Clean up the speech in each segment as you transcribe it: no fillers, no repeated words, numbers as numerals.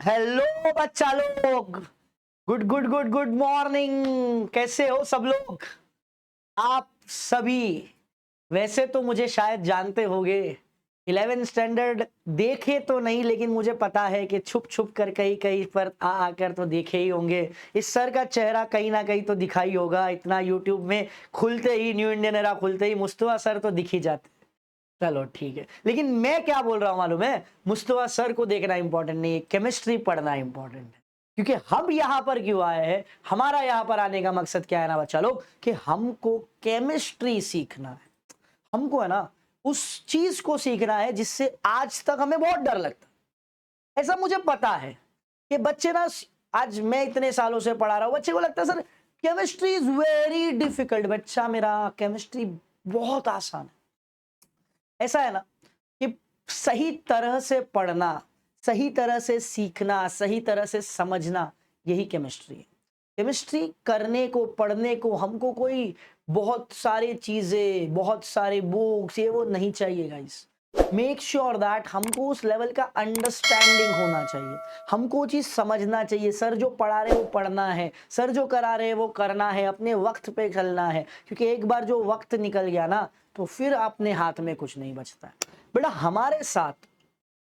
Hello बच्चा लोग। Good good good good morning. कैसे हो सब लोग? आप सभी वैसे तो मुझे शायद जानते होंगे। 11th स्टैंडर्ड देखे तो नहीं, लेकिन मुझे पता है कि छुप छुप कर कहीं कहीं पर आ आकर तो देखे ही होंगे। इस सर का चेहरा कहीं ना कहीं तो दिखा ही होगा। इतना यूट्यूब में खुलते ही, न्यू इंडियन एरा खुलते ही मुस्तफा सर तो दिख ही जाते। चलो ठीक है, लेकिन मैं क्या बोल रहा हूं मालूम है? मुस्तफा सर को देखना इंपॉर्टेंट नहीं है, केमिस्ट्री पढ़ना इंपॉर्टेंट है। क्योंकि हम यहां पर क्यों आए हैं, हमारा यहां पर आने का मकसद क्या है ना बच्चा लोग, कि हमको केमिस्ट्री सीखना है। हमको है ना उस चीज को सीखना है जिससे आज तक हमें बहुत डर लगता है। ऐसा मुझे पता है कि बच्चे ना, आज मैं इतने सालों से पढ़ा रहा हूं, बच्चे को लगता है sir chemistry is very difficult. बच्चा मेरा, केमिस्ट्री बहुत आसान है। ऐसा है ना कि सही तरह से पढ़ना, सही तरह से सीखना, सही तरह से समझना, यही केमिस्ट्री है। केमिस्ट्री करने को, पढ़ने को हमको कोई बहुत सारी चीजें, बहुत सारे बुक्स ये वो नहीं चाहिए गाइस। मेक श्योर दैट हमको उस लेवल का अंडरस्टैंडिंग होना चाहिए। हमको वो चीज समझना चाहिए। सर जो पढ़ा रहे वो पढ़ना है, सर जो करा रहे वो करना है, अपने वक्त पे चलना है। क्योंकि एक बार जो वक्त निकल गया ना, तो फिर अपने हाथ में कुछ नहीं बचता है। बेटा हमारे साथ,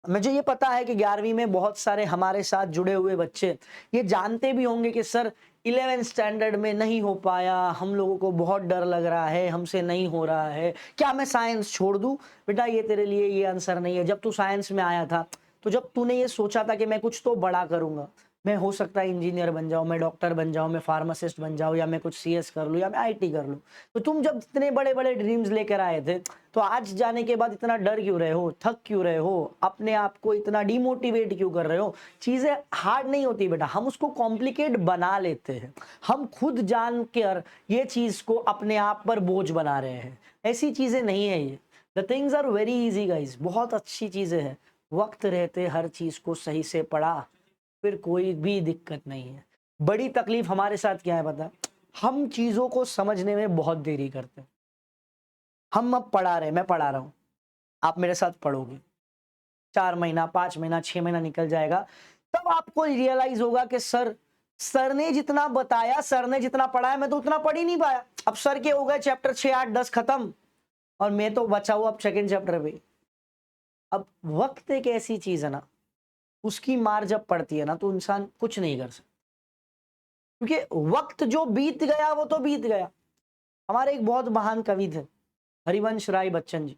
मुझे ये पता है कि 11वीं में बहुत सारे हमारे साथ जुड़े हुए बच्चे ये जानते भी होंगे कि सर 11th स्टैंडर्ड में नहीं हो पाया, हम लोगों को बहुत डर लग रहा है, हमसे नहीं हो रहा है, क्या मैं साइंस छोड़ दूं? बेटा ये तेरे लिए ये आंसर नहीं है। जब तू साइंस में आया था, तो जब तूने ये सोचा था कि मैं कुछ तो बड़ा करूंगा, मैं हो सकता है इंजीनियर बन जाऊं, मैं डॉक्टर बन जाऊं, मैं फार्मासिस्ट बन जाऊं, या मैं कुछ सीएस कर लूं, या मैं आईटी कर लूं, तो तुम जब इतने बड़े बड़े ड्रीम्स लेकर आए थे, तो आज जाने के बाद इतना डर क्यों रहे हो, थक क्यों रहे हो, अपने आप को इतना डिमोटिवेट क्यों कर रहे हो? चीजें हार्ड नहीं होती बेटा, हम उसको कॉम्प्लिकेट बना लेते हैं। हम खुद जान कर ये चीज को अपने आप पर बोझ बना रहे हैं। ऐसी चीजें नहीं है ये। The things are very easy guys, बहुत अच्छी चीजें हैं। वक्त रहते हर चीज को सही से पढ़ा, फिर कोई भी दिक्कत नहीं है। बड़ी तकलीफ हमारे साथ क्या है पता? हम चीजों को समझने में बहुत देरी करते हैं। हम अब पढ़ा रहे, मैं पढ़ा रहा हूं, आप मेरे साथ पढ़ोगे, 4 महीना, 5 महीना, 6 महीना निकल जाएगा, तब आपको रियलाइज होगा कि सर ने जितना बताया, सर ने जितना पढ़ाया, मैं तो उतना पढ़ ही नहीं पाया। अब सर के हो गए चैप्टर 6, 8, 10 खत्म, और मैं तो बचा हूं अब सेकेंड चैप्टर पे। अब वक्त एक ऐसी चीज है ना, उसकी मार जब पड़ती है ना, तो इंसान कुछ नहीं कर सकता। क्योंकि वक्त जो बीत गया वो तो बीत गया। हमारे एक बहुत महान कवि थे, हरिवंश राय बच्चन जी,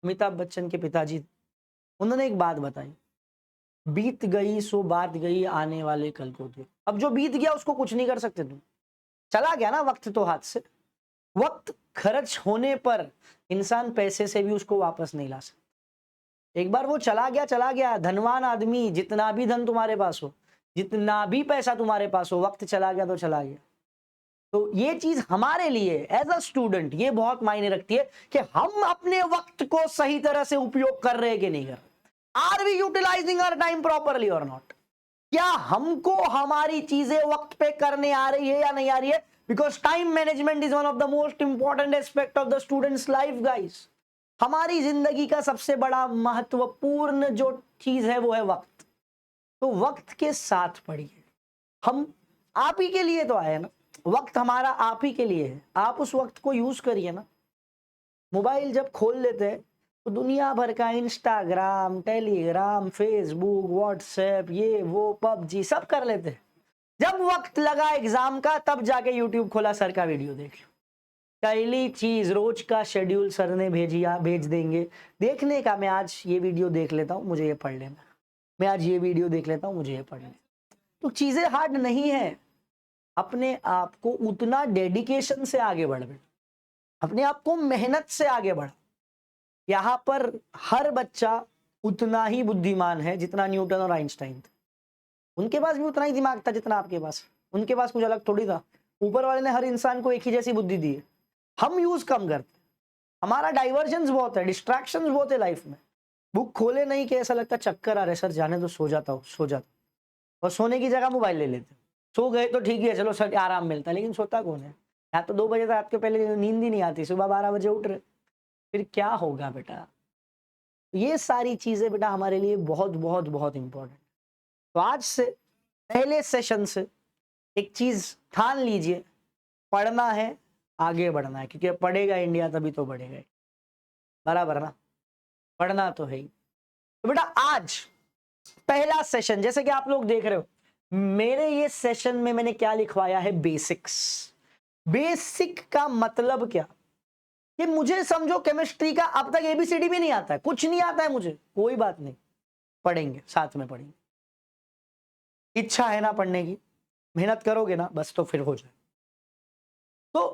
अमिताभ बच्चन के पिताजी। उन्होंने एक बात बताई, बीत गई सो बात गई, आने वाले कल को देख। अब जो बीत गया उसको कुछ नहीं कर सकते तुम, चला गया ना वक्त तो हाथ से। वक्त खर्च होने पर इंसान पैसे से भी उसको वापस नहीं ला सकता। एक बार वो चला गया, चला गया। धनवान आदमी, जितना भी धन तुम्हारे पास हो, जितना भी पैसा तुम्हारे पास हो, वक्त चला गया तो चला गया। तो ये चीज हमारे लिए एज अ स्टूडेंट ये बहुत मायने रखती है कि हम अपने वक्त को सही तरह से उपयोग कर रहे हैं कि नहीं कर रहे। Are we utilizing our time properly or not? क्या हमको हमारी चीजें वक्त पे करने आ रही है या नहीं आ रही है? Because time management is one of the most important aspect of the students life guys. हमारी जिंदगी का सबसे बड़ा महत्वपूर्ण जो चीज है वो है वक्त। तो वक्त के साथ पढ़िए। हम आप ही के लिए तो आए हैं ना, वक्त हमारा आप ही के लिए है। आप उस वक्त को यूज करिए ना। मोबाइल जब खोल लेते हैं तो दुनिया भर का इंस्टाग्राम, टेलीग्राम, फेसबुक, व्हाट्सएप, ये वो पबजी सब कर लेते हैं। जब वक्त लगा एग्जाम का, तब जाके यूट्यूब खोला, सर का वीडियो देख लो। पहली चीज, रोज का शेड्यूल सर ने भेज देंगे देखने का। मैं आज ये वीडियो देख लेता हूँ, मुझे ये पढ़ लेना। मैं आज ये वीडियो देख लेता हूँ, मुझे ये पढ़ लेना। तो चीजें हार्ड नहीं है। अपने आप को उतना डेडिकेशन से आगे बढ़, अपने आप को मेहनत से आगे बढ़। यहां पर हर बच्चा उतना ही बुद्धिमान है जितना न्यूटन और आइंस्टाइन थे। उनके पास भी उतना ही दिमाग था जितना आपके पास। उनके पास कुछ अलग थोड़ी था। ऊपर वाले ने हर इंसान को एक ही जैसी बुद्धि दी है। हम यूज कम करते, हमारा डाइवर्जन बहुत है, डिस्ट्रैक्शन बहुत है लाइफ में। बुक खोले नहीं कि ऐसा लगता चक्कर आ रहे, सर जाने तो सो जाता हूँ, सो जाता। और सोने की जगह मोबाइल ले लेते। सो गए तो ठीक है, चलो सर आराम मिलता है, लेकिन सोता कौन है? या तो 2 बजे रात के पहले नींद ही नहीं आती, सुबह 12 बजे उठ रहे, फिर क्या होगा बेटा? ये सारी चीजें बेटा हमारे लिए बहुत बहुत बहुत इंपॉर्टेंट। तो आज से पहले सेशन से एक चीज ठान लीजिए, पढ़ना है, आगे बढ़ना है, क्योंकि पढ़ेगा इंडिया तभी तो बढ़ेगा, बराबर ना, पढ़ना तो है ही। तो बेटा आज पहला सेशन, जैसे कि आप लोग देख रहे हो मेरे ये सेशन में मैंने क्या लिखवाया है, बेसिक्स। बेसिक का मतलब क्या, कि मुझे समझो केमिस्ट्री का अब तक एबीसीडी भी नहीं आता है, कुछ नहीं आता है मुझे, कोई बात नहीं, पढ़ेंगे, साथ में पढ़ेंगे। इच्छा है ना पढ़ने की, मेहनत करोगे ना बस, तो फिर हो जाए। तो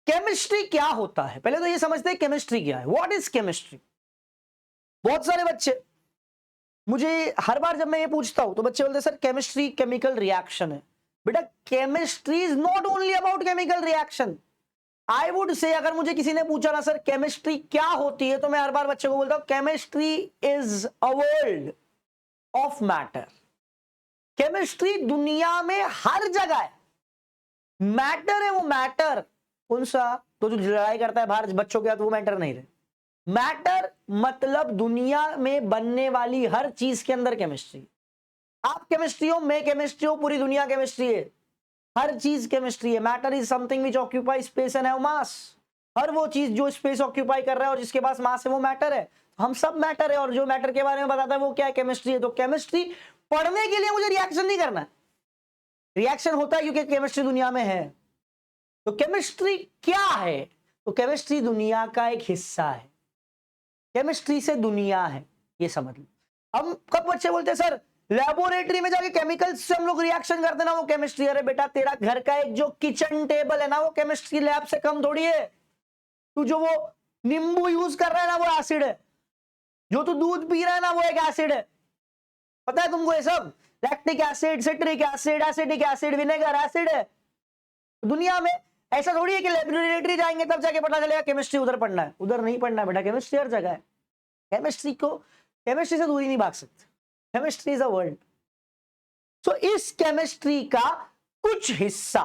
केमिस्ट्री क्या होता है, पहले तो ये समझते हैं केमिस्ट्री क्या है। What is chemistry. बहुत सारे बच्चे मुझे हर बार जब मैं ये पूछता हूं तो बच्चे बोलते हैं सर केमिस्ट्री केमिकल रिएक्शन है। बेटा chemistry is not only about chemical reaction. I would say अगर मुझे किसी ने पूछा ना सर केमिस्ट्री क्या होती है, तो मैं हर बार बच्चे को बोलता हूं chemistry is a world of matter. Chemistry दुनिया में हर जगह है, मैटर है वो मैटर। कौन सा, तो जो लड़ाई करता है बाहर बच्चों के साथ, वो मैटर नहीं रहे। मैटर मतलब दुनिया में बनने वाली हर चीज के अंदर केमिस्ट्री। आप केमिस्ट्री हो, मैं केमिस्ट्री हो, पूरी दुनिया केमिस्ट्री है, हर चीज केमिस्ट्री है। Matter is something which occupy space and have mass. हर वो चीज जो स्पेस ऑक्यूपाई कर रहा है और जिसके पास मास है वो मैटर है। हम सब मैटर है, और जो मैटर के बारे में बताता है वो क्या है, केमिस्ट्री है। तो केमिस्ट्री पढ़ने के लिए मुझे रिएक्शन नहीं करना है, रिएक्शन होता है क्योंकि केमिस्ट्री दुनिया में है। तो केमिस्ट्री क्या है, तो केमिस्ट्री दुनिया का एक हिस्सा है, केमिस्ट्री से दुनिया है, ये समझ लो। हम कब बच्चे बोलते हैं सर लेबोरेटरी में जाके केमिकल्स से हम लोग रिएक्शन करते ना वो केमिस्ट्री। अरे बेटा तेरा घर का एक जो किचन टेबल है ना वो केमिस्ट्री लैब से कम थोड़ी है। तू जो वो नींबू यूज कर रहा है ना वो एसिड है, जो तू दूध पी रहा है ना वो एक एसिड है। पता है तुमको ये सब, lactic acid, citric acid, acidic acid, vinegar acid है। दुनिया में ऐसा थोड़ी है कि लेबोरेटरी जाएंगे तब जाके पता चलेगा केमिस्ट्री उधर पढ़ना है, उधर नहीं पढ़ना है बेटा, केमिस्ट्री हर जगह है। केमिस्ट्री को, केमिस्ट्री से दूरी नहीं भाग सकते, केमिस्ट्री इज अ वर्ल्ड। तो इस केमिस्ट्री का कुछ हिस्सा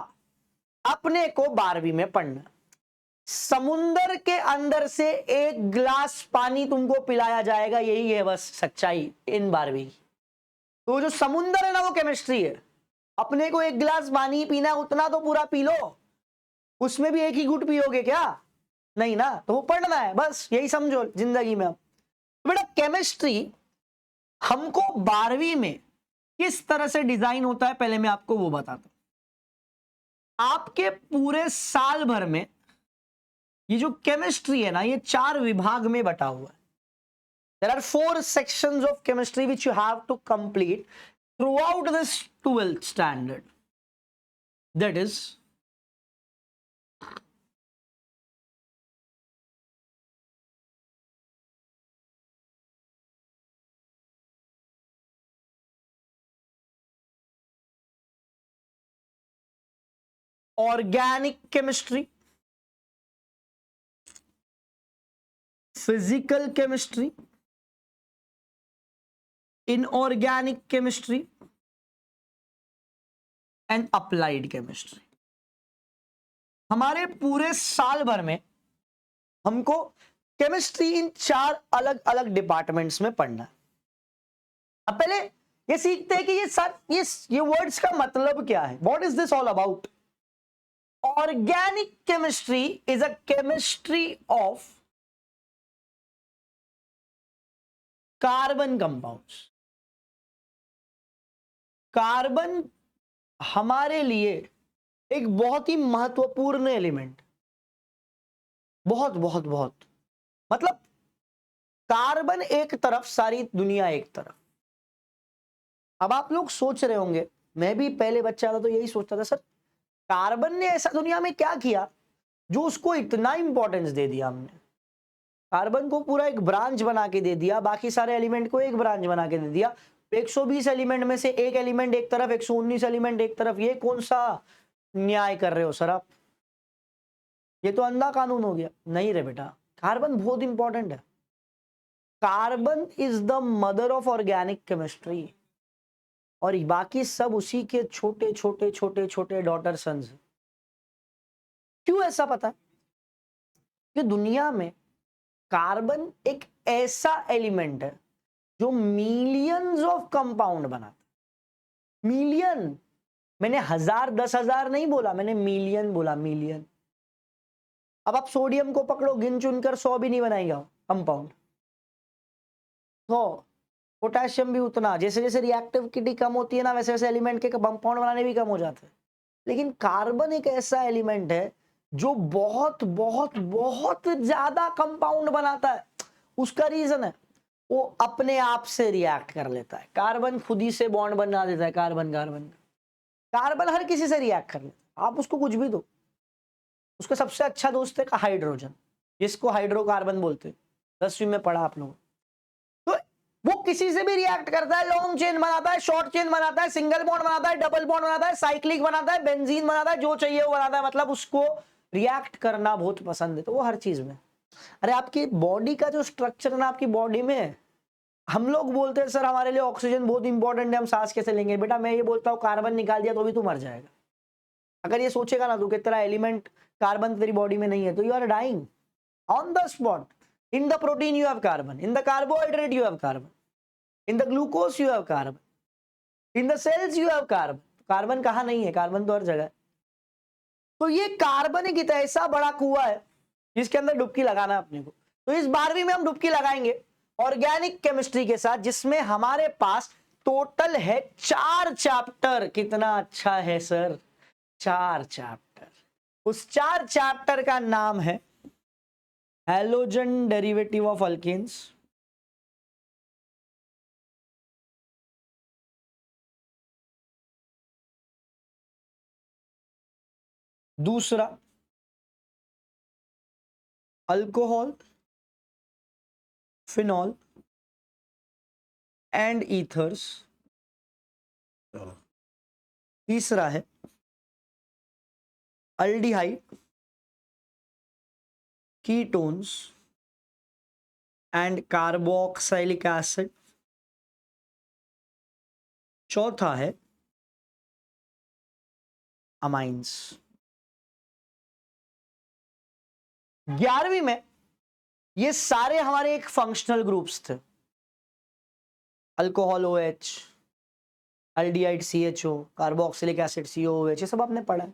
अपने को 12वीं में पढ़ना। समुंदर के अंदर से एक गिलास पानी तुमको पिलाया जाएगा, यही है बस सच्चाई इन 12वीं की। तो जो समुंदर है ना वो केमिस्ट्री है। अपने को एक गिलास पानी पीना है, उतना तो पूरा पी लो, उसमें भी एक ही घूंट पियोगे क्या, नहीं ना, तो वो पढ़ना है बस, यही समझो जिंदगी में। अब बेटा केमिस्ट्री हमको 12वीं में किस तरह से डिजाइन होता है पहले मैं आपको वो बताता हूं। आपके पूरे साल भर में ये जो केमिस्ट्री है ना ये 4 विभाग में बटा हुआ है। There are 4 sections of chemistry which you have to complete throughout this 12th standard. That is organic chemistry, physical chemistry, inorganic chemistry and applied chemistry. हमारे पूरे साल भर में हमको केमिस्ट्री इन 4 अलग अलग डिपार्टमेंट्स में पढ़ना है। अब पहले ये सीखते हैं कि ये वर्ड्स का मतलब क्या है, what is this all about. Organic chemistry is a chemistry of carbon compounds. Carbon हमारे लिए एक बहुत ही महत्वपूर्ण एलिमेंट, बहुत बहुत बहुत, मतलब कार्बन एक तरफ, सारी दुनिया एक तरफ। अब आप लोग सोच रहे होंगे, मैं भी पहले बच्चा था तो यही सोचता था सर कार्बन ने ऐसा दुनिया में क्या किया जो उसको इतना इंपॉर्टेंस दे दिया हमने। कार्बन को पूरा एक ब्रांच बना के दे दिया, बाकी सारे एलिमेंट को एक ब्रांच बना के दे दिया। 120 एलिमेंट में से एक एलिमेंट एक तरफ, 119 एलिमेंट एक तरफ। ये कौन सा न्याय कर रहे हो सर आप, ये तो अंधा कानून हो गया। नहीं रे बेटा, कार्बन बहुत इंपॉर्टेंट है। Carbon is the mother of organic chemistry, और बाकी सब उसी के छोटे छोटे छोटे छोटे डॉटर सन्स। क्यों ऐसा पता, कि दुनिया में कार्बन एक ऐसा एलिमेंट है जो मिलियंस ऑफ कंपाउंड बनाता है। मिलियन, मैंने 1000 10,000 नहीं बोला, मैंने मिलियन बोला, मिलियन। अब आप सोडियम को पकड़ो, गिन चुन कर 100 भी नहीं बनाएगा कंपाउंड, 100। पोटेशियम भी उतना, जैसे जैसे रिएक्टिविटी कम होती है ना, वैसे वैसे एलिमेंट के कंपाउंड बनाने भी कम हो जाते हैं। लेकिन कार्बन एक ऐसा एलिमेंट है जो बहुत बहुत बहुत ज्यादा कंपाउंड बनाता है। उसका रीजन है वो अपने आप से रिएक्ट कर लेता है। कार्बन खुद ही से बॉन्ड बना देता है, कार्बन कार्बन कार्बन हर किसी से रिएक्ट कर लेता है। आप उसको कुछ भी दो, उसका सबसे अच्छा दोस्त है का हाइड्रोजन, जिसको हाइड्रोकार्बन बोलते हैं, 10वीं में पढ़ा आप लोग। तो वो किसी से भी रिएक्ट करता है, लॉन्ग चेन बनाता है, शॉर्ट चेन बनाता है, सिंगल बॉन्ड बनाता है, डबल बॉन्ड बनाता है, साइक्लिक बनाता है, बेंजीन बनाता है, जो चाहिए वो बनाता है। मतलब उसको रिएक्ट करना बहुत पसंद है, तो वो हर चीज में। अरे आपकी बॉडी का जो स्ट्रक्चर है ना, आपकी बॉडी में, हम लोग बोलते हैं सर हमारे लिए ऑक्सीजन बहुत इंपॉर्टेंट है, हम सांस कैसे लेंगे? बेटा मैं ये बोलता हूँ कार्बन निकाल दिया तो भी तू मर जाएगा। अगर ये सोचेगा ना तू कि तेरा एलिमेंट कार्बन तेरी बॉडी में नहीं है, तो you are dying on the spot. In the protein you have carbon, in the carbohydrate you have carbon, in the glucose you have carbon, in the cells you have carbon. Carbon कहाँ नहीं है? Carbon तो हर जगह है। तो ये carbon एक ऐसा बड़ा कुआं है जिसके अंदर डुबकी लगाना है अपने को। तो इस 12वीं में हम डुबकी लगाएंगे ऑर्गेनिक केमिस्ट्री के साथ, जिसमें हमारे पास टोटल है 4 चैप्टर। कितना अच्छा है सर, 4 चैप्टर। उस 4 चैप्टर का नाम है हैलोजन डेरिवेटिव ऑफ अल्केन्स, दूसरा अल्कोहल, फिनॉल एंड ईथर्स, तीसरा है aldehyde, ketones and carboxylic acid, चौथा है अमाइंस। 11वीं में ये सारे हमारे एक फंक्शनल ग्रुप्स थे, alcohol OH, aldehyde CHO, carboxylic acid COOH, ये सब आपने पढ़ा है।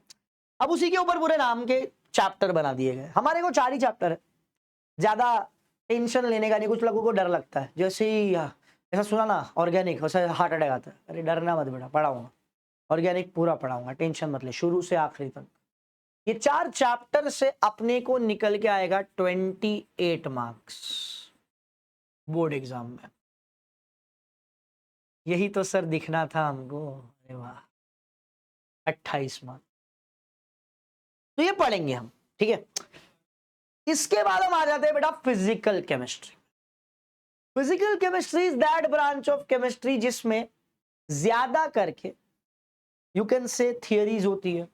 अब उसी के ऊपर पूरे नाम के चैप्टर बना दिए गए। हमारे को 4 ही चैप्टर है, ज्यादा टेंशन लेने का नहीं। कुछ लोगों को डर लगता है, जैसे ही ऐसा सुना ना ऑर्गेनिक, वैसे हार्ट अटैक आता है। अरे डरना मत बेटा, पढ़ाऊंगा ऑर्गेनिक, पूरा पढ़ाऊंगा, टेंशन मत ले, शुरू से आखिरी तक। ये 4 चैप्टर से अपने को निकल के आएगा 28 मार्क्स बोर्ड एग्जाम में। यही तो सर दिखना था हमको। अरे वाह, 28 मार्क्स तो ये पढ़ेंगे हम, ठीक है। इसके बाद हम आ जाते हैं बेटा physical chemistry. Physical chemistry is that branch of chemistry जिसमें ज्यादा करके यू कैन से थियरीज होती है,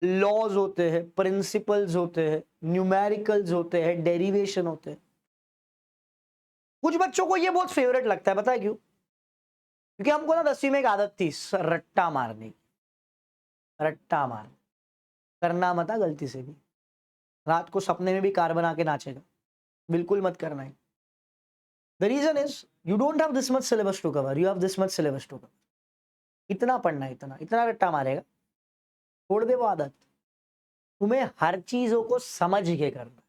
लॉज होते हैं, प्रिंसिपल्स होते हैं, न्यूमेरिकल्स होते हैं, डेरिवेशन होते हैं। कुछ बच्चों को ये बहुत फेवरेट लगता है, पता है क्यों? क्योंकि हमको ना 10वीं में एक आदत थी रट्टा मारने की। रट्टा मार करना मत गलती से भी, रात को सपने में भी कार बना के नाचेगा, बिल्कुल मत करना है। The reason is you don't have this much syllabus to cover, you have this much syllabus to cover. इतना पढ़ना है, इतना इतना रट्टा मारेगा, छोड़ दे वो आदत। तुम्हें हर चीजों को समझ के करना।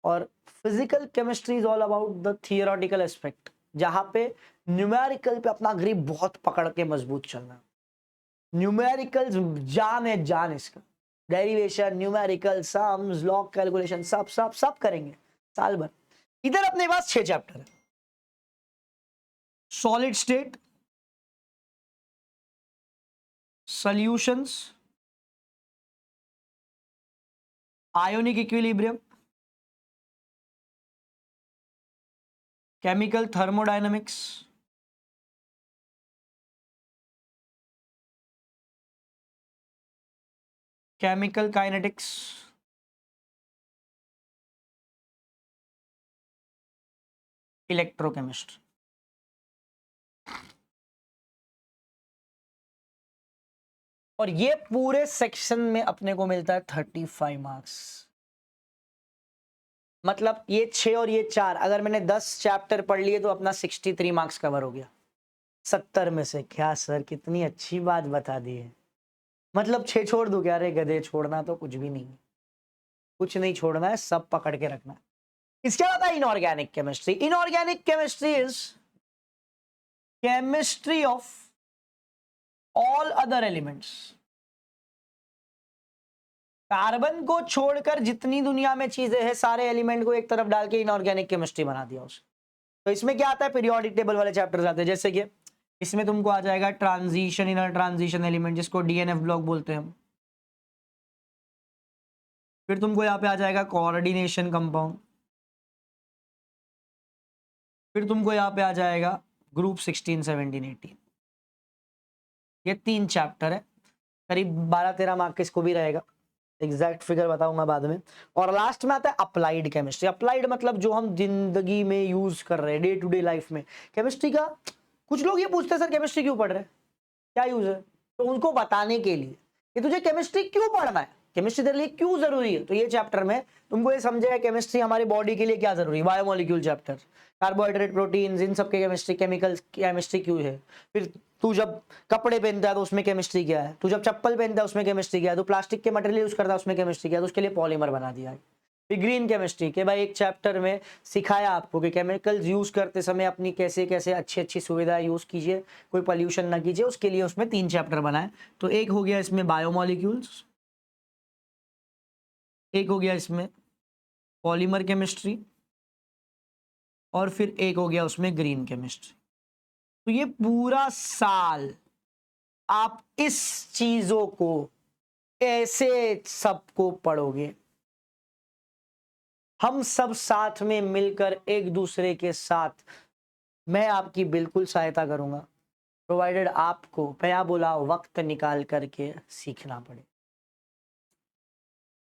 और physical chemistry is all about the theoretical aspect, जहां पे न्यूमेरिकल पे अपना ग्रिप बहुत पकड़ के मजबूत चलना। न्यूमेरिकल जान है, जान इसका। Derivation, numerical, sums, log calculation, सब सब सब करेंगे साल भर। इधर अपने पास 6 चैप्टर है। Solid state, solutions, ionic equilibrium, chemical thermodynamics, chemical kinetics, electrochemistry. और ये पूरे सेक्शन में अपने को मिलता है 35 मार्क्स। मतलब ये 6 और ये 4, अगर मैंने 10 चैप्टर पढ़ लिए तो अपना 63 मार्क्स कवर हो गया। 70 में से। क्या सर, कितनी अच्छी बात बता दी है। मतलब 6 छोड़ दूं क्या? रे गधे, छोड़ना तो कुछ भी नहीं, कुछ नहीं छोड़ना है, सब पकड़ के रखना है। इसके बाद है inorganic chemistry. Inorganic chemistry is chemistry of all other elements. Carbon को छोड़कर जितनी दुनिया में चीजें हैं, सारे एलिमेंट को एक तरफ डाल के इनऑर्गेनिक केमिस्ट्री बना दिया उसने। तो इसमें क्या आता है, पीरियोडिक टेबल वाले चैप्टर्स आते हैं। जैसे कि इसमें तुमको आ जाएगा ट्रांजिशन, इनर ट्रांजिशन एलिमेंट, जिसको डीएनएफ ब्लॉक बोलते हैं हम। फिर तुमको यहाँ पे आ जाएगा कोऑर्डिनेशन कंपाउंड। फिर तुमको यहाँ पे आ जाएगा ग्रुप 16, 17, 18। ये 3 चैप्टर है, करीब 12-13 मार्क के इसको भी रहेगा, एग्जैक्ट फिगर बताऊंगा बाद में। और लास्ट में आता है अप्लाइड केमिस्ट्री। अप्लाइड मतलब जो हम जिंदगी में यूज कर रहे हैं, डे टू डे लाइफ में केमिस्ट्री का। कुछ लोग ये पूछते हैं सर केमिस्ट्री क्यों पढ़ रहे हैं, क्या यूज है? तो उनको बताने के लिए कि तुझे केमिस्ट्री क्यों पढ़ना है, केमिस्ट्री तेरे लिए क्यों जरूरी है। तो ये चैप्टर में तुमको ये समझेगा केमिस्ट्री हमारी बॉडी के लिए क्या जरूरी है। बायोमोलिक्यूल चैप्टर, कार्बोहाइड्रेट, प्रोटीन, इन सब के केमिस्ट्री, केमिकल केमिस्ट्री क्यों है। फिर तू जब कपड़े पहनता है तो उसमें केमिस्ट्री क्या है, तू जब चप्पल पहनता है उसमें केमिस्ट्री क्या है, तू प्लास्टिक के मटेरियल यूज करता है उसमें केमिस्ट्री क्या है, तो उसके लिए पॉलीमर बना दिया है। फिर ग्रीन केमिस्ट्री के भाई एक चैप्टर में सिखाया आपको कि केमिकल्स यूज करते समय अपनी कैसे कैसे अच्छी अच्छी सुविधाएं यूज कीजिए, कोई पोल्यूशन ना कीजिए, उसके लिए उसमें 3 चैप्टर बनाए। तो एक हो गया इसमें बायोमोलिक्यूल्स, एक हो गया इसमें पॉलीमर केमिस्ट्री, और फिर एक हो गया उसमें ग्रीन केमिस्ट्री। तो ये पूरा साल आप इस चीजों को ऐसे सबको पढ़ोगे। हम सब साथ में मिलकर एक दूसरे के साथ, मैं आपकी बिल्कुल सहायता करूंगा, प्रोवाइडेड आपको मैं बोला वक्त निकाल करके सीखना पड़े।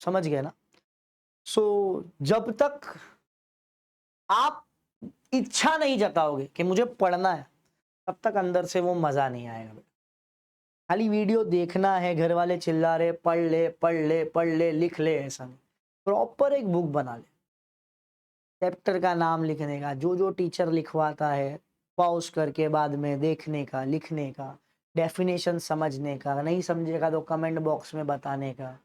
समझ गए ना? सो जब तक आप इच्छा नहीं जताओगे कि मुझे पढ़ना है, तब तक अंदर से वो मजा नहीं आएगा। खाली वीडियो देखना है, घर वाले चिल्ला रहे पढ़ ले पढ़ ले पढ़ ले लिख ले, ऐसा नहीं। प्रॉपर एक बुक बना ले, चैप्टर का नाम लिखने का, जो जो टीचर लिखवाता है पॉज करके बाद में देखने का, लिखने का, डेफिनेशन समझने का, नहीं समझेगा तो कमेंट बॉक्स में बताने का,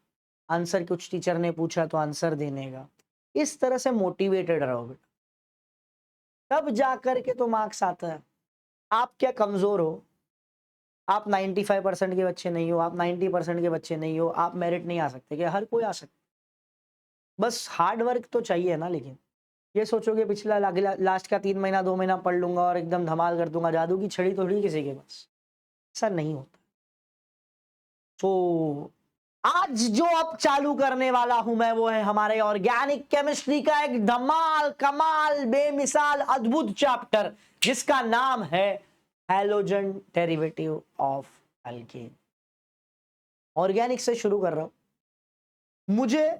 आंसर कुछ टीचर ने पूछा तो आंसर देने का। इस तरह से मोटिवेटेड रहोगे, तब जाकर के तो मार्क्स आता है। आप क्या कमजोर हो? आप 95% के बच्चे नहीं हो, आप 90% के बच्चे नहीं हो, आप मेरिट नहीं आ सकते क्या? हर कोई आ सकता, बस हार्ड वर्क तो चाहिए ना। लेकिन ये सोचोगे पिछला लास्ट का 3 महीना 2 महीना पढ़ लूंगा और एकदम धमाल कर दूंगा, जादू की छड़ी थोड़ी किसी के पास, ऐसा नहीं होता। तो आज जो अब चालू करने वाला हूं मैं, वो है हमारे ऑर्गेनिक केमिस्ट्री का एक धमाल कमाल बेमिसाल अद्भुत चैप्टर, जिसका नाम है halogen derivative of alkane. Organic से शुरू कर रहा हूं। मुझे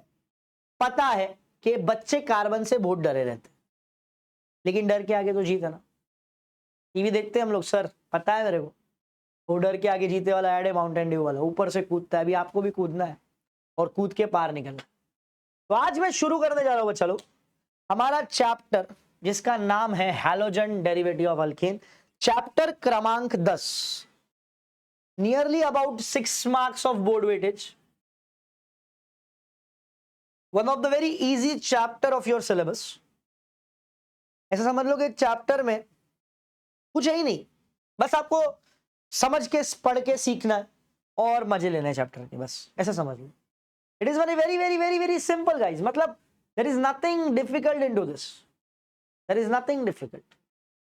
पता है कि बच्चे कार्बन से बहुत डरे रहते, लेकिन डर के आगे तो जीत है ना। टीवी देखते हैं हम लोग, सर पता है मेरे को, वो डर के आगे जीते वाला ऐड है माउंटेन ड्यू वाला, ऊपर से कूदता है। अभी आपको भी कूदना है और कूद के पार निकलना। तो आज मैं शुरू करने जा रहा हूं बच्चा लोग हमारा चैप्टर, जिसका नाम है halogen derivative of alkane. Chapter क्रमांक 10, nearly about 6 marks of board weightage, one of the very easy chapter of your syllabus. ऐसा समझ लो कि एक चैप्टर में कुछ है ही नहीं, बस आपको समझ के पढ़ के सीखना है और मजे लेना है चैप्टर के, बस ऐसा समझ लो। It is very very very very very simple guys, मतलब there is nothing difficult into this, there is nothing difficult.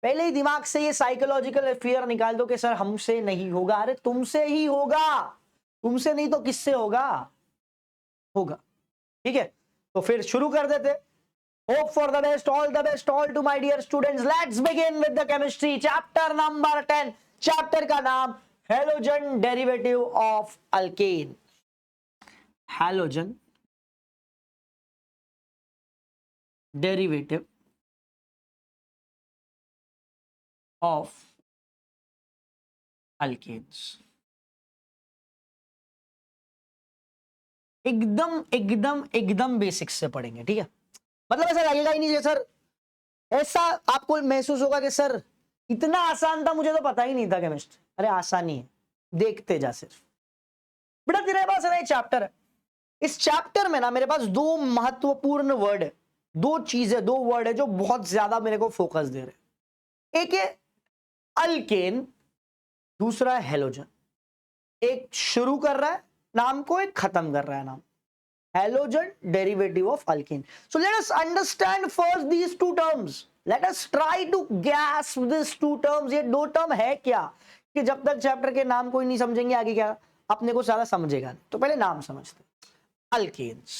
पहले ही दिमाग से ये साइकोलॉजिकल फियर निकाल दो कि सर हमसे नहीं होगा। अरे तुमसे ही होगा, तुमसे नहीं तो किससे होगा? होगा। ठीक है, तो फिर शुरू कर देते। Hope for the best, all to my dear students. Let's begin with the chemistry. Chapter number 10. Chapter का नाम Halogen derivative of alkane. Halogen derivative of alkanes. एकदम एकदम एकदम बेसिक से पढ़ेंगे, ठीक है? मतलब ऐसा लगेगा ही नहीं सर, ऐसा आपको महसूस होगा कि सर इतना आसान था, मुझे तो पता ही नहीं था केमिस्ट्री। अरे आसानी है, देखते जा सिर्फ। बेटा तेरे पास ना एक चैप्टर है, इस चैप्टर में ना मेरे पास दो महत्वपूर्ण वर्ड है, दो चीजें, दो वर्ड है जो बहुत ज्यादा मेरे को फोकस दे रहे। एक है अल्केन, दूसरा है हेलोजन। एक शुरू कर रहा है नाम को, एक खत्म कर रहा है नाम। Halogen derivative of alkene. So let us understand first these two terms. Let us try to grasp these two terms. ये दो टर्म है क्या, कि जब तक चैप्टर के नाम को ही नहीं समझेंगे आगे क्या अपने को ज्यादा समझेगा नहीं। तो पहले नाम समझते, अल्केन्स।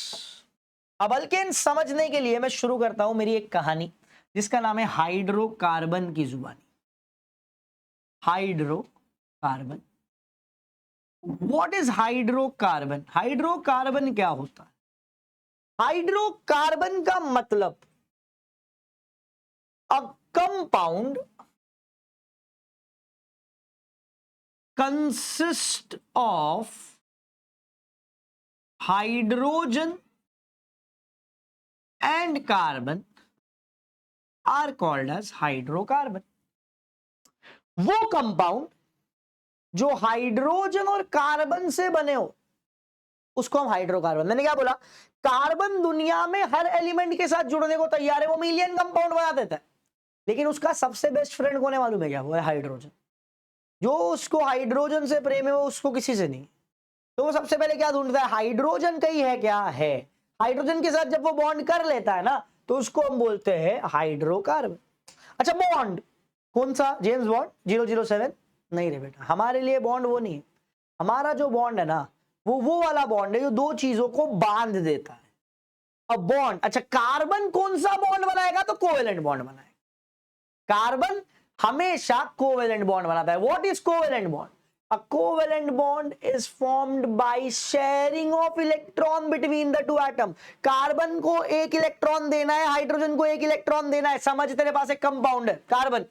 अब अल्केन्स समझने के लिए मैं शुरू करता हूं मेरी एक कहानी जिसका नाम है हाइड्रोकार्बन की जुबानी। Hydrocarbon, what is hydrocarbon? Hydrocarbon क्या होता है? हाइड्रोकार्बन का मतलब a compound consist of hydrogen and carbon are called as hydrocarbon. वो कंपाउंड जो हाइड्रोजन और कार्बन से बने हो उसको हम हाइड्रोकार्बन। मैंने क्या बोला? कार्बन दुनिया में हर एलिमेंट के साथ जुड़ने को तैयार है, वो मिलियन कंपाउंड बना देता है, लेकिन उसका सबसे बेस्ट फ्रेंड कौन है मालूम है क्या? वो है हाइड्रोजन। जो उसको हाइड्रोजन से प्रेम है वो उसको किसी से नहीं। तो वो सबसे पहले क्या ढूंढता है? हाइड्रोजन कहीं है क्या? है। हाइड्रोजन के साथ जब वो बॉन्ड कर लेता है ना तो उसको हम बोलते हैं हाइड्रोकार्बन। अच्छा, बॉन्ड कौन सा? James bond 007? नहीं रे बेटा, हमारे लिए बॉन्ड वो नहीं है। हमारा जो बॉन्ड है ना वो वाला बॉन्ड है जो दो चीजों को बांध देता है। अब बॉन्ड, अच्छा कार्बन कौन सा बॉन्ड बनाएगा? तो कोवेलेंट बॉन्ड बनाएगा। कार्बन हमेशा कोवेलेंट बॉन्ड बनाता है। What is covalent bond? A covalent bond is formed by sharing of electron between the two atom. Carbon को एक इलेक्ट्रॉन देना है, हाइड्रोजन को एक इलेक्ट्रॉन देना है। समझ, तेरे पास एक कंपाउंड है कार्बन,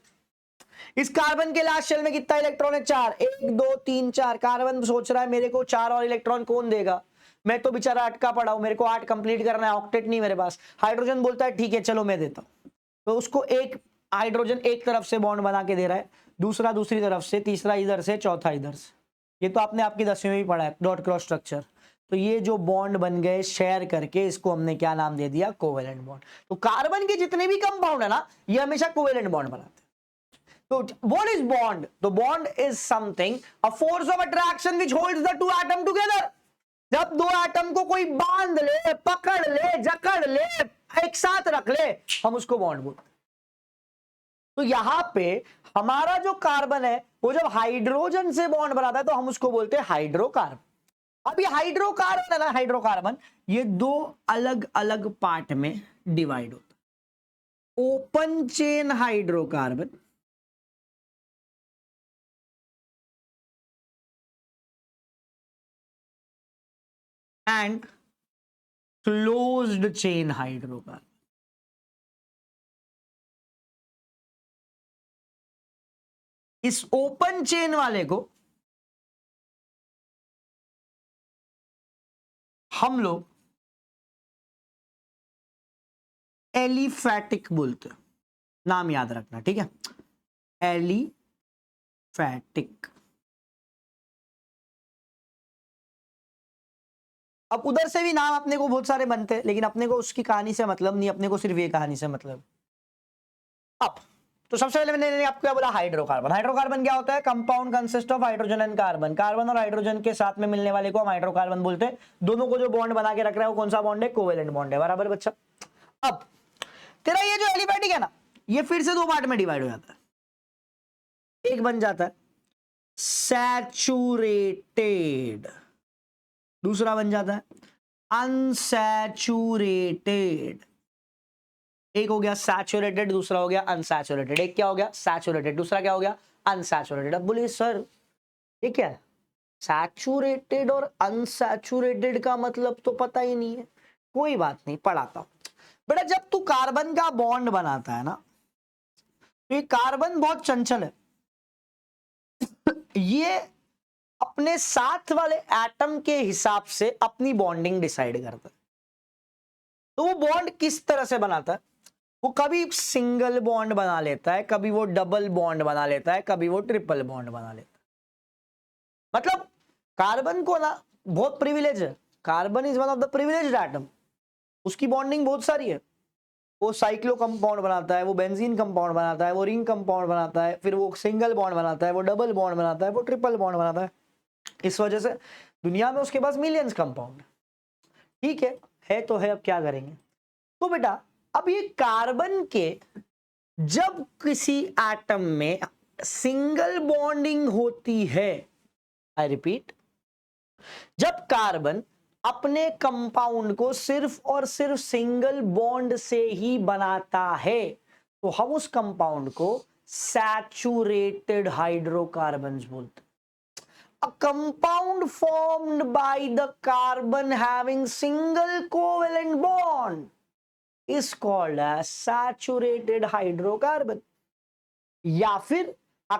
इस कार्बन के लास्ट शेल में कितना इलेक्ट्रॉन है? 4। 1 2 3 4। कार्बन सोच रहा है मेरे को 4 और इलेक्ट्रॉन कौन देगा, मैं तो बेचारा अटका पड़ा हूं, मेरे को 8 कंप्लीट करना है, ऑक्टेट नहीं मेरे पास। हाइड्रोजन बोलता है ठीक है चलो मैं देता हूं। तो उसको एक हाइड्रोजन एक तरफ से बॉन्ड बना के दे रहा है, दूसरा दूसरी तरफ से, तीसरा इधर से, चौथा इधर से। ये तो आपने आपकी 10वीं में भी पढ़ा है, डॉट क्रॉस स्ट्रक्चर। तो ये जो बॉन्ड बन गए शेयर करके, इसको हमने क्या नाम दे दिया? Covalent bond. तो कार्बन के जितने भी कंपाउंड है ना ये हमेशा कोवेलेंट बॉन्ड बनाते हैं। तो what is bond? The bond is something, a force of attraction which holds the two atom together. जब दो एटम को कोई बांध ले, पकड़ ले, जकड़ ले, एक साथ रख ले, हम उसको बॉन्ड बोलते हैं। तो यहां पे हमारा जो कार्बन है वो जब हाइड्रोजन से बॉन्ड बनाता है तो हम उसको बोलते हैं हाइड्रोकार्बन। अब ये हाइड्रोकार्बन है ना, हाइड्रोकार्बन ये दो अलग अलग पार्ट में डिवाइड होता है। Open chain hydrocarbon and closed chain hydrocarbon. इस ओपन चेन वाले को हम लोग एलिफैटिक बोलते हैं, नाम याद रखना ठीक है, एलिफैटिक। अब उधर से भी नाम अपने को बहुत सारे बनते हैं, लेकिन अपने को उसकी कहानी से मतलब नहीं, अपने को सिर्फ ये कहानी से मतलब। अब तो सबसे पहले मैंने आपको क्या बोला? हाइड्रोकार्बन। हाइड्रोकार्बन क्या होता है? Compound consist of hydrogen and carbon. Carbon और हाइड्रोजन के साथ में मिलने वाले को हम हाइड्रोकार्बन बोलते हैं। दोनों को जो बॉन्ड बना के रख रहा है वो कौन सा बॉन्ड है? कोवेलेंट बॉन्ड है। बराबर बच्चा? अब तेरा ये जो एलिफैटिक है ना ये फिर से दो पार्ट में डिवाइड हो जाता है। एक बन जाता है सैचुरेटेड, दूसरा बन जाता है अनसैचुरेटेड। एक हो गया सैचुरेटेड, दूसरा हो गया अनसैचुरेटेड। एक क्या हो गया? सैचुरेटेड, दूसरा क्या हो गया? अनसैचुरेटेड। अब बोलिए सर ये क्या है? सैचुरेटेड और अनसैचुरेटेड का मतलब तो पता ही नहीं है। कोई बात नहीं, पढ़ाता हूं बेटा। जब तू कार्बन का बॉन्ड बनाता है ना तो ये कार्बन बहुत चंचल है, ये अपने साथ वाले एटम के हिसाब से अपनी बॉन्डिंग डिसाइड करता है। तो वो बॉन्ड किस तरह से बनाता है? वो कभी सिंगल बॉन्ड बना लेता है, कभी वो डबल बॉन्ड बना लेता है, कभी वो ट्रिपल बॉन्ड बना लेता है। मतलब कार्बन को ना बहुत प्रिविलेज है, carbon is one of the privileged atom, उसकी बॉन्डिंग बहुत सारी है। वो साइक्लो कंपाउंड बनाता है, वो बेंजीन कंपाउंड बनाता है, वो रिंग कंपाउंड बनाता है, फिर वो सिंगल बॉन्ड बनाता है, वो डबल बॉन्ड बनाता है, वो ट्रिपल बॉन्ड बनाता है। इस वजह से दुनिया में उसके पास मिलियंस कंपाउंड। ठीक है तो है, अब क्या करेंगे। तो बेटा अब ये कार्बन के जब किसी एटम में सिंगल बॉन्डिंग होती है, आई रिपीट, जब कार्बन अपने कंपाउंड को सिर्फ और सिर्फ सिंगल बॉन्ड से ही बनाता है, तो हम उस कंपाउंड को सैचुरेटेड हाइड्रोकार्बन्स बोलते हैं। A compound formed by the carbon having single covalent bond is called as saturated hydrocarbon. या फिर a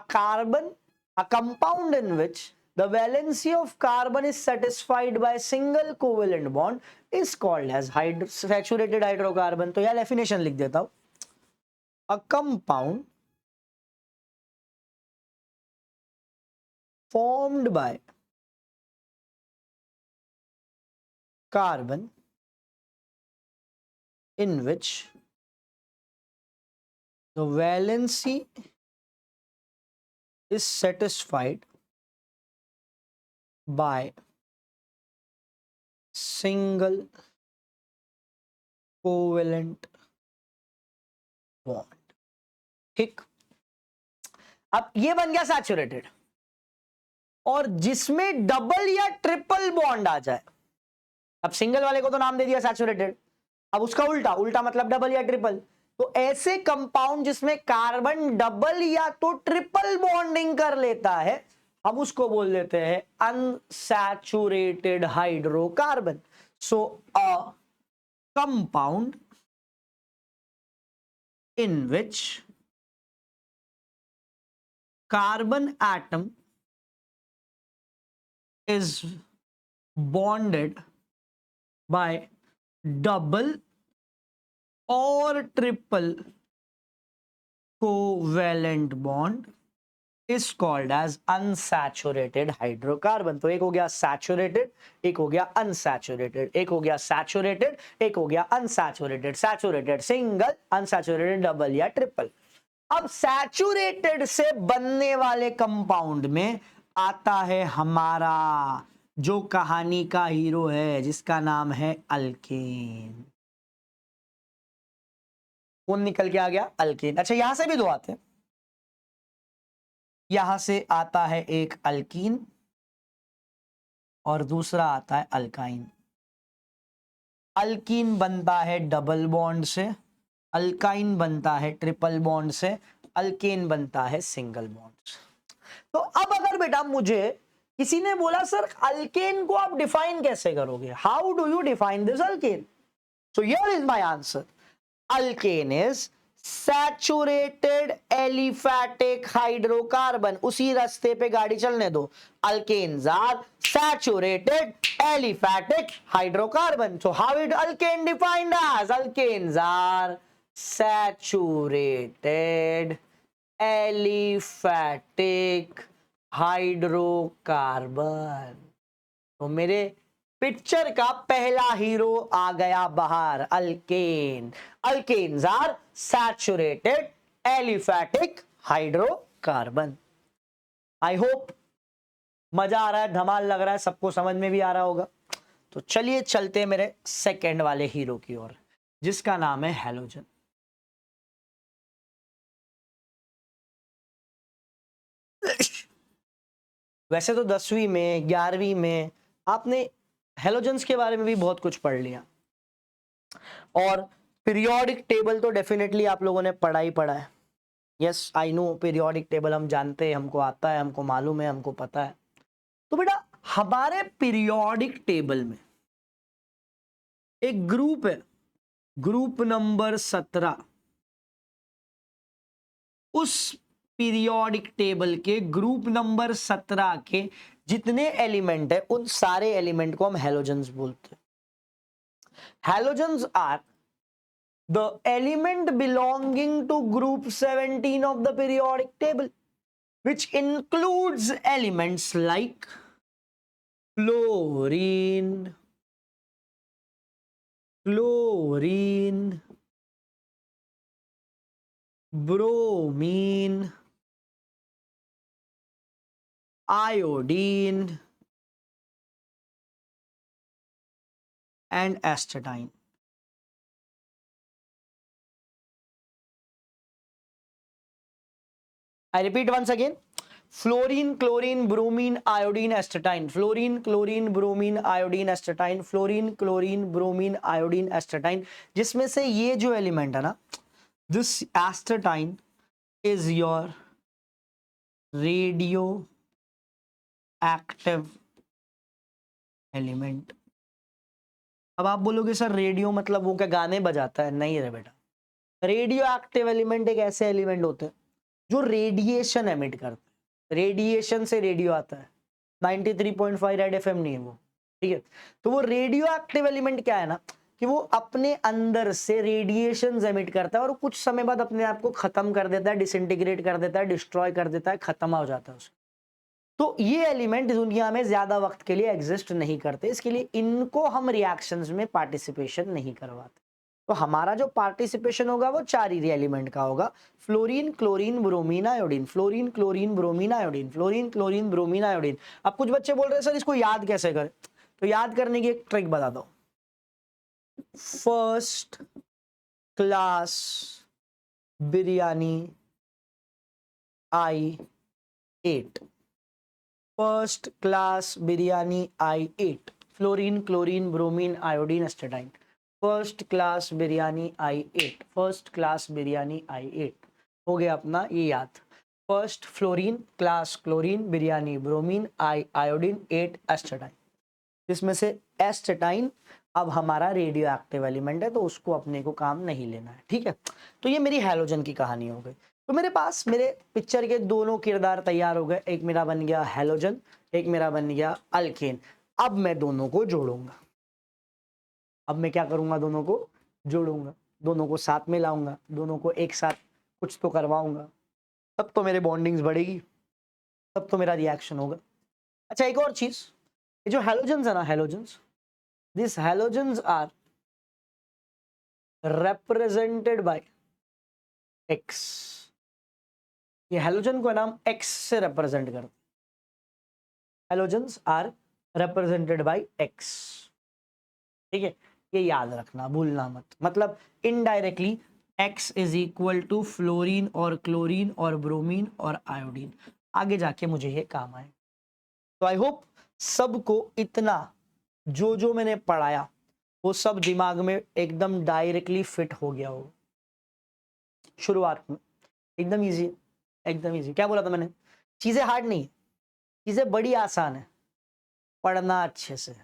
compound in which the valency of carbon is satisfied by single covalent bond is called as saturated hydrocarbon. तो यार definition लिख देता हूं, a compound formed by carbon in which the valency is satisfied by single covalent bond. ठीक, अब ये बन गया सैचुरेटेड। और जिसमें डबल या ट्रिपल बॉन्ड आ जाए, अब सिंगल वाले को तो नाम दे दिया सैचुरेटेड, अब उसका उल्टा, उल्टा मतलब डबल या ट्रिपल, तो ऐसे कंपाउंड जिसमें कार्बन डबल या तो ट्रिपल बॉन्डिंग कर लेता है, हम उसको बोल देते हैं unsaturated hydrocarbon. So a compound in which carbon atom is bonded by double or triple covalent bond is called as unsaturated hydrocarbon। तो एक हो गया सैचुरेटेड, एक हो गया अनसैचुरेटेड, एक हो गया सैचुरेटेड, एक हो गया unsaturated, saturated single, unsaturated double या ट्रिपल। अब सैचुरेटेड से बनने वाले कंपाउंड में आता है हमारा जो कहानी का हीरो है, जिसका नाम है अल्केन। कौन निकल के आ गया? अल्केन। अच्छा यहां से भी दो आते हैं, यहां से आता है एक अल्कीन और दूसरा आता है अल्काइन। अल्कीन बनता है डबल बॉन्ड से, अल्काइन बनता है ट्रिपल बॉन्ड से, अल्केन बनता है सिंगल बॉन्ड से। तो अब अगर बेटा मुझे किसी ने बोला सर अल्केन को आप डिफाइन कैसे करोगे, how do you define this alkane, so here is my answer, alkane is saturated aliphatic hydrocarbon. उसी रास्ते पे गाड़ी चलने दो, alkanes are saturated aliphatic hydrocarbon. So how is alkane defined as, alkanes are saturated aliphatic hydrocarbon. तो मेरे picture का पहला हीरो आ गया बाहर, alkane. Alkanes are saturated aliphatic hydrocarbon. I hope मजा आ रहा है, धमाल लग रहा है, सबको समझ में भी आ रहा होगा। तो चलिए चलते मेरे सेकंड वाले हीरो की ओर, जिसका नाम है हैलोजन। वैसे तो 10वीं में 11वीं में आपने हेलोजन्स के बारे में भी बहुत कुछ पढ़ लिया, और पीरियोडिक टेबल तो डेफिनेटली आप लोगों ने पढ़ा ही पढ़ा है। Yes I know, periodic table हम जानते हैं, हमको आता है, हमको मालूम है, हमको पता है। तो बेटा हमारे पीरियोडिक टेबल में एक ग्रुप है, ग्रुप नंबर 17। उस पीरियोडिक टेबल के ग्रुप नंबर 17 के जितने एलिमेंट है, उन सारे एलिमेंट को हम हैलोजन्स बोलते हैं। Halogens are the element belonging to group 17 of the periodic table, which includes elements like chlorine, bromine, iodine and astatine. I repeat once again. Fluorine, chlorine, bromine, iodine, astatine. Fluorine, chlorine, bromine, iodine, astatine. Fluorine, chlorine, bromine, iodine, astatine. जिसमें से ये जो element है ना, this astatine is your radioactive element. अब आप बोलोगे sir radio मतलब वो क्या गाने बजाता है? नहीं रे बेटा, रेडियो एक्टिव एलिमेंट एक ऐसे एलिमेंट होते हैं जो रेडिएशन एमिट करते हैं। रेडिएशन से रेडियो आता है, 93.5 रेड एफएम नहीं है वो, ठीक है। तो वो रेडियो एक्टिव एलिमेंट क्या है ना, कि वो अपने अंदर से रेडिएशन एमिट करता है और कुछ समय बाद अपने आप को खत्म कर देता है, डिसइंटीग्रेट कर देता है, डिस्ट्रॉय कर देता है, खत्म हो जाता है उसका। तो ये एलिमेंट दुनिया में ज्यादा वक्त के लिए एग्जिस्ट नहीं करते, इसके लिए इनको हम रिएक्शंस में पार्टिसिपेशन नहीं करवाते। तो हमारा जो पार्टिसिपेशन होगा वो चार ही एलिमेंट का होगा, fluorine, chlorine, bromine, iodine. Fluorine, chlorine, bromine, iodine. Fluorine, chlorine, bromine, iodine. अब कुछ बच्चे बोल रहे हैं सर इसको याद कैसे करें, तो याद करने की एक ट्रिक बता दो। First class biryani I8, first class biryani I8, fluorine, chlorine, bromine, iodine, astatine. First class biryani I8, first class biryani I8 हो गया अपना ये याद। First fluorine, class chlorine, biryani bromine, iodine, 8 astatine. जिसमें से एस्टेटाइन अब हमारा रेडियो एक्टिव एलिमेंट है, तो उसको अपने को काम नहीं लेना है, ठीक है। तो ये मेरी हैलोजन की कहानी हो गई। तो मेरे पास मेरे पिक्चर के दोनों किरदार तैयार हो गए, एक मेरा बन गया हैलोजन, एक मेरा बन गया अल्केन। अब मैं दोनों को जोड़ूंगा। अब मैं क्या करूंगा, दोनों को जोड़ूंगा, दोनों को साथ में लाऊंगा, दोनों को एक साथ कुछ तो करवाऊंगा, तब तो मेरे बॉन्डिंग्स बढ़ेगी, तब तो मेरा रिएक्शन होगा। अच्छा एक और चीज, ये जो हैलोजन्स है ना, halogens, this halogens are represented by X। ये हैलोजन को नाम X से रिप्रेजेंट करते हैं। Halogens are represented by X, ठीक है, ये याद रखना, भूलना मत। मतलब indirectly X is equal to fluorine और क्लोरीन और ब्रोमीन और आयोडीन। आगे जाके मुझे ये काम आए। तो आई होप सबको इतना जो जो मैंने पढ़ाया वो सब दिमाग में एकदम डायरेक्टली फिट हो गया हो। शुरुआत में एकदम इजी, एकदम इजी। क्या बोला था मैंने, चीजें हार्ड नहीं है, चीजें बड़ी आसान है। पढ़ना अच्छे से,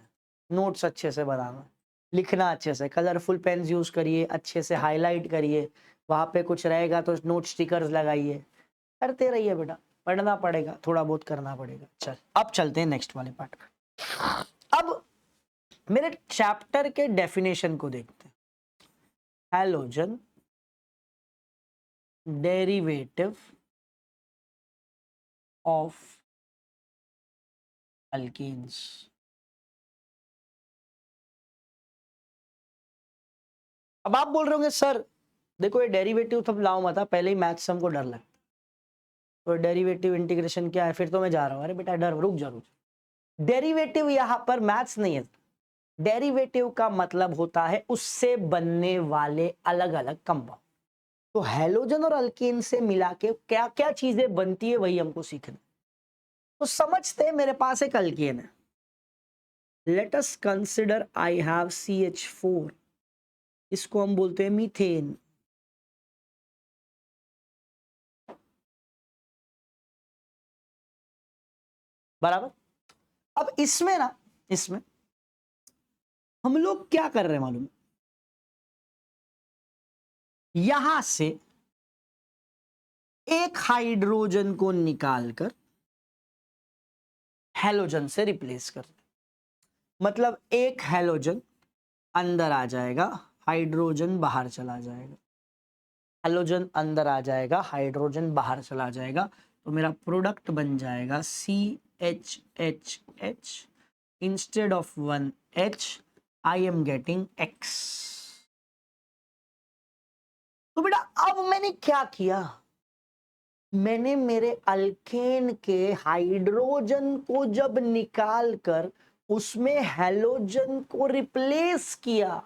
नोट्स अच्छे से बनाना, लिखना अच्छे से, कलरफुल पेन्स यूज करिए, अच्छे से हाईलाइट करिए, वहां पे कुछ रहेगा तो नोट स्टिकर्स लगाइए, करते रहिए बेटा। पढ़ना पड़ेगा, थोड़ा बहुत करना पड़ेगा। चल अब चलते हैं नेक्स्ट वाले पार्ट पे। अब मेरे चैप्टर के डेफिनेशन को देखते हैं। Halogen, derivative of alkenes. अब आप बोल रहे होंगे सर देखो ये डेरिवेटिव तो लाओ मत, पहले ही मैथ्स से हमको डर लगता, तो डेरिवेटिव इंटीग्रेशन क्या है, फिर तो मैं जा रहा हूं। अरे बेटा डर, रुक जा रुक। डेरिवेटिव यहां पर मैथ्स नहीं है। डेरिवेटिव का मतलब होता है उससे बनने वाले अलग अलग कंपाउंड। तो हैलोजन और अल्केन से मिला के क्या क्या चीजें बनती है वही हमको सीखना। तो समझते हैं, मेरे पास एक अल्केन है। Let us consider I have CH4, इसको हम बोलते हैं मीथेन। बराबर। अब इसमें ना, इसमें हम लोग क्या कर रहे हैं मालूम, यहां से एक हाइड्रोजन को निकालकर हैलोजन से रिप्लेस कर, मतलब एक हैलोजन अंदर आ जाएगा हाइड्रोजन बाहर चला जाएगा, हैलोजन अंदर आ जाएगा, हाइड्रोजन बाहर चला जाएगा, तो मेरा प्रोडक्ट बन जाएगा CHHH, instead of 1H I am getting X। तो बेटा अब मैंने क्या किया, मैंने मेरे अल्केन के हाइड्रोजन को जब निकाल कर उसमें हैलोजन को रिप्लेस किया,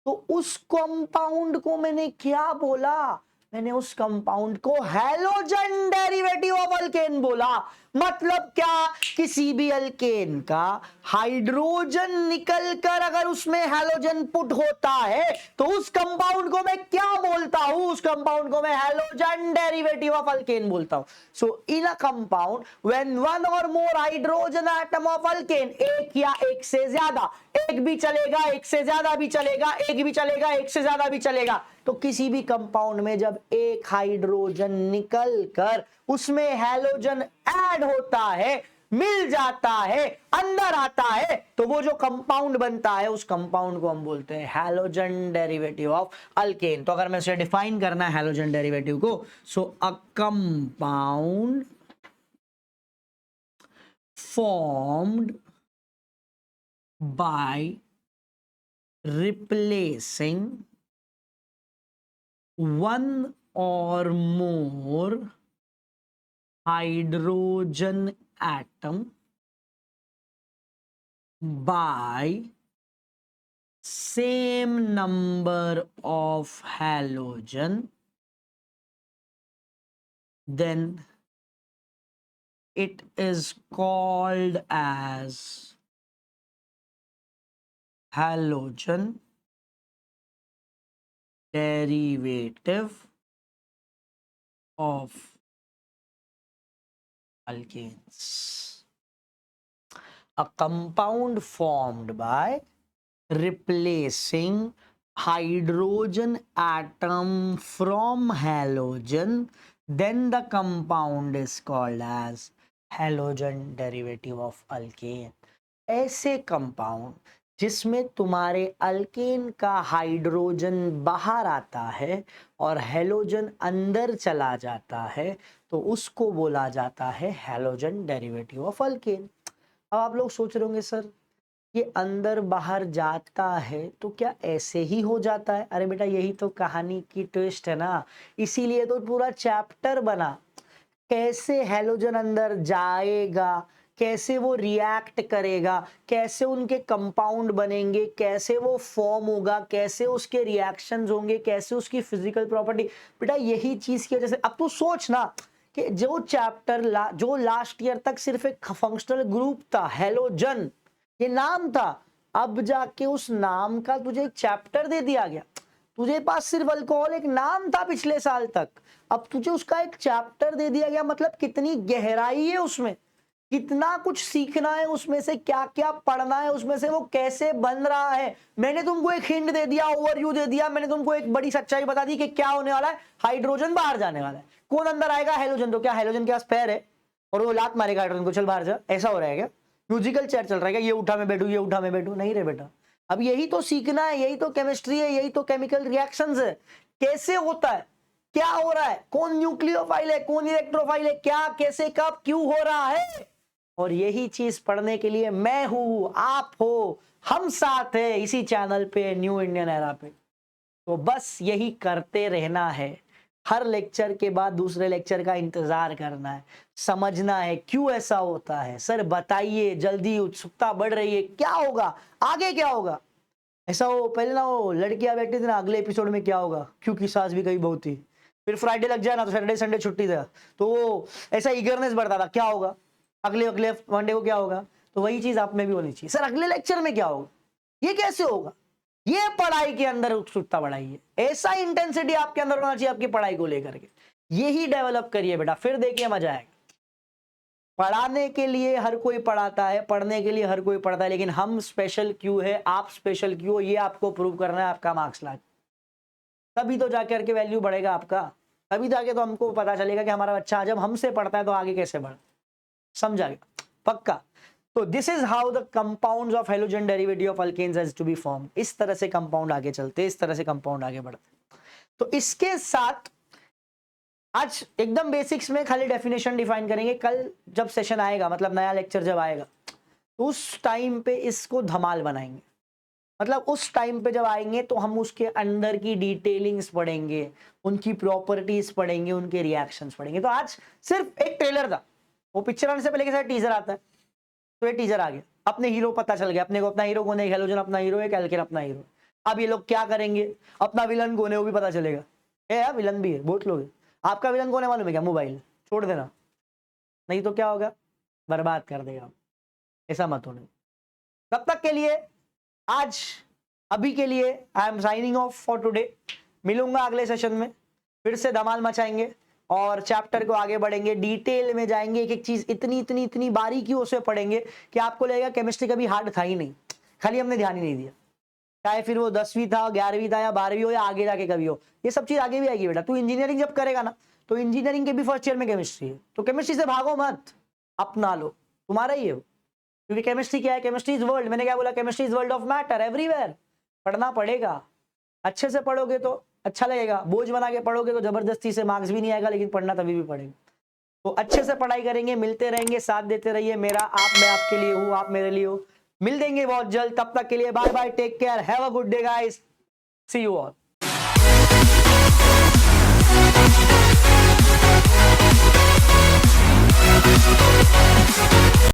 तो उस कंपाउंड को मैंने क्या बोला, मैंने उस कंपाउंड को हैलोजन डेरिवेटिव ऑफ अल्केन बोला। मतलब क्या, किसी भी अल्केन का हाइड्रोजन निकल कर अगर उसमें हैलोजन पुट होता है तो उस कंपाउंड को मैं क्या बोलता हूं, उस कंपाउंड को मैं हैलोजन डेरिवेटिव ऑफ अल्केन बोलता हूं। सो इन अ कंपाउंड व्हेन वन और more hydrogen atom of alkane, एक या एक से ज्यादा, एक भी चलेगा, एक से ज्यादा भी चलेगा, एक भी चलेगा, एक से ज्यादा भी चलेगा, तो किसी भी कंपाउंड में जब एक हाइड्रोजन निकल कर उसमें हैलोजन ऐड होता है, मिल जाता है, अंदर आता है, तो वो जो कंपाउंड बनता है उस कंपाउंड को हम बोलते हैं हैलोजन डेरिवेटिव ऑफ अल्केन। तो अगर मैं इसे डिफाइन करना है हैलोजन डेरिवेटिव को, so a compound formed by replacing one or more hydrogen atom by same number of halogen, then it is called as halogen derivative of alkanes. A compound formed by replacing hydrogen atom from halogen, then the compound is called as halogen derivative of alkane. ऐसे compound जिसमें तुम्हारे alkane का hydrogen बाहर आता है और halogen अंदर चला जाता है, तो उसको बोला जाता है हैलोजन डेरिवेटिव ऑफ अल्केन। अब आप लोग सोच रहे होंगे सर ये अंदर बाहर जाता है तो क्या ऐसे ही हो जाता है? अरे बेटा यही तो कहानी की ट्विस्ट है ना, इसीलिए तो पूरा चैप्टर बना, कैसे हैलोजन अंदर जाएगा, कैसे वो रिएक्ट करेगा, कैसे उनके कंपाउंड बनेंगे, कैसे वो फॉर्म होगा, कैसे उसके रिएक्शंस होंगे, कैसे उसकी फिजिकल प्रॉपर्टी। बेटा यही चीज की वजह से अब तू सोच ना कि जो चैप्टर जो लास्ट ईयर तक सिर्फ एक फंक्शनल ग्रुप था, हैलोजन ये नाम था, अब जाके उस नाम का तुझे एक चैप्टर दे दिया गया। तुझे पास सिर्फ अल्कोहल एक नाम था पिछले साल तक, अब तुझे उसका एक चैप्टर दे दिया गया। मतलब कितनी गहराई है उसमें, कितना कुछ सीखना है उसमें से, क्या क्या पढ़ना है उसमें से, वो कैसे बन रहा है। मैंने तुमको एक हिंट दे दिया, ओवरव्यू दे दिया, मैंने तुमको एक बड़ी सच्चाई बता दी कि क्या होने वाला है, हाइड्रोजन बाहर जाने वाला है। कौन अंदर आएगा? हैलोजन। तो क्या हैलोजन के पास पैर है और वो लात मारेगा हाइड्रोजन को, चल बाहर जा? ऐसा हो रहा है क्या? म्यूजिकल चेयर चल रहा है क्या? ये उठा मैं बैठू, ये उठा मैं बैठू? नहीं रे बेटा, अब यही तो सीखना है, यही तो केमिस्ट्री है, यही तो केमिकल रिएक्शंस है। कैसे होता है, क्या हो रहा है, कौन न्यूक्लियोफाइल है, कौन इलेक्ट्रोफाइल है, क्या कैसे कब क्यों हो रहा है, और यही चीज पढ़ने के लिए मैं हूं, आप हो, हम साथ हैं इसी चैनल पे, न्यू इंडियन एरा पे। तो बस यही करते रहना है, हर लेक्चर के बाद दूसरे लेक्चर का इंतजार करना है, समझना है क्यों ऐसा होता है। सर बताइए जल्दी, उत्सुकता बढ़ रही है, क्या होगा आगे, क्या होगा? ऐसा हो पहले ना, वो लड़कियां बैठी थी ना, अगले एपिसोड में क्या होगा, क्योंकि सास भी कहीं बहुत थी, फिर फ्राइडे लग जाए ना तो सैटरडे संडे छुट्टी था, तो वो ऐसा ईगरनेस बढ़ता था, क्या होगा अगले अगले मंडे को, क्या होगा? तो वही चीज आप में भी होनी चाहिए, सर अगले लेक्चर में क्या होगा, ये कैसे होगा। ये पढ़ाई के अंदर उत्सुकता बढ़ाइए, ऐसा इंटेंसिटी आपके अंदर होना चाहिए आपकी पढ़ाई को लेकर के, यही डेवलप करिए बेटा, फिर देखिए मजा आएगा। पढ़ाने के लिए हर कोई पढ़ाता है, पढ़ने के लिए हर कोई पढ़ता है, लेकिन हम स्पेशल क्यों है, आप स्पेशल क्यों हो, ये आपको प्रूव करना है आपका मार्क्स ला, तभी तो जाकर के वैल्यू बढ़ेगा आपका, तभी जाके तो हमको पता चलेगा कि हमारा बच्चा जब हमसे पढ़ता है तो आगे कैसे बढ़, समझा गया? पक्का। तो this is how the compounds of halogen derivative of alkanes has to be form. इस तरह से कंपाउंड आगे चलते, इस तरह से कंपाउंड आगे बढ़ते। तो इसके साथ आज एकदम बेसिक्स में खाली डेफिनेशन डिफाइन करेंगे। कल जब सेशन आएगा, मतलब नया लेक्चर जब आएगा, तो उस टाइम पे इसको धमाल बनाएंगे। मतलब उस टाइम पे जब आएंगे तो हम उसके अंदर की डिटेलिंग्स पढ़ेंगे, उनकी प्रॉपर्टीज पढ़ेंगे, उनके रिएक्शंस पढ़ेंगे। तो आज सिर्फ एक ट्रेलर था, वो पिक्चर आने से पहले के साथ टीजर आता है, तो ये टीजर आ गया, अपने हीरो पता चल गया अपने को। अपना हीरो कौन है? हेलोजन अपना हीरो है, एल्केन अपना हीरो। अब ये लोग क्या करेंगे, अपना विलन कौन है वो भी पता चलेगा। यार विलन भी है, बहुत लोग। आपका विलन कौन है मालूम है क्या? मोबाइल। छोड़ देना, नहीं तो क्या होगा, बर्बाद कर देगा। ऐसा मत होने। तब तक के लिए आज अभी के लिए I am signing off for today. मिलूंगा अगले सेशन में, फिर से धमाल मचाएंगे और चैप्टर को आगे बढ़ेंगे, डिटेल में जाएंगे, एक एक चीज इतनी इतनी इतनी बारीकियों से पढ़ेंगे कि आपको लगेगा केमिस्ट्री कभी हार्ड था ही नहीं, खाली हमने ध्यान ही नहीं दिया। चाहे फिर वो 10वीं था, 11वीं था या 12वीं हो या आगे जाके कभी हो, ये सब चीज आगे भी आएगी बेटा। तू इंजीनियरिंग जब करेगा ना, तो इंजीनियरिंग के भी फर्स्ट ईयर में केमिस्ट्री है, तो केमिस्ट्री से भागो मत, अपना लो, तुम्हारा ही है। क्योंकि केमिस्ट्री क्या है? Chemistry is world. मैंने क्या बोला? Chemistry is world of matter everywhere. पढ़ना पड़ेगा, अच्छे से पढ़ोगे तो अच्छा लगेगा, बोझ बना के पढ़ोगे तो जबरदस्ती से मार्क्स भी नहीं आएगा, लेकिन पढ़ना तभी भी पड़ेगा। तो अच्छे से पढ़ाई करेंगे, मिलते रहेंगे, साथ देते रहिए। मेरा आप, मैं आपके लिए हूँ, आप मेरे लिए हो। मिल देंगे बहुत जल्द, तब तक के लिए bye bye, take care, have a good day guys, see you all.